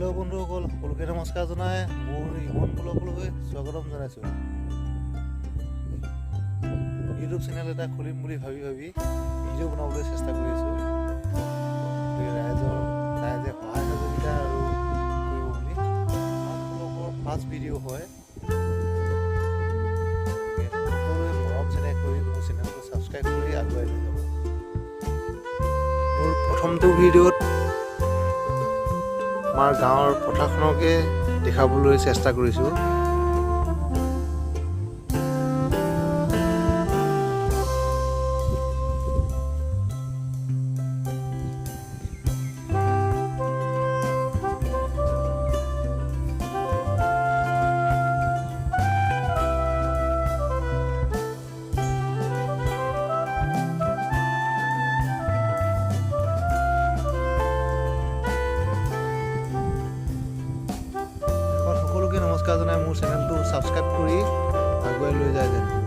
Hello' বন্ধুসকল, সকলোকে নমস্কাৰ জনাই মোৰ ইমন ব্লগলৈ স্বাগতম জনাইছোঁ। ইউটিউব চেনেল এটা খুলিম বুলি ভাবি ভিডিঅ' বনাবলৈ চেষ্টা কৰি আছোঁ। ৰাইজে সহায় সহযোগিতা আৰু কৰিব বুলি ব্লগৰ ফাৰ্ষ্ট ভিডিঅ' হয়। সকলোৱে মৰম চেনেহ কৰি মোৰ চেনেলটো ছাবস্ক্ৰাইব কৰি আগুৱাই লৈ যাব। মোৰ প্ৰথমটো ভিডিঅ'ত আমাৰ গাঁৱৰ পথাৰখনকে দেখাবলৈ চেষ্টা কৰিছোঁ। সকলোকে নমস্কাৰ জনাই মোৰ চেনেলটো ছাবস্ক্ৰাইব কৰি আগুৱাই লৈ যায় যেন।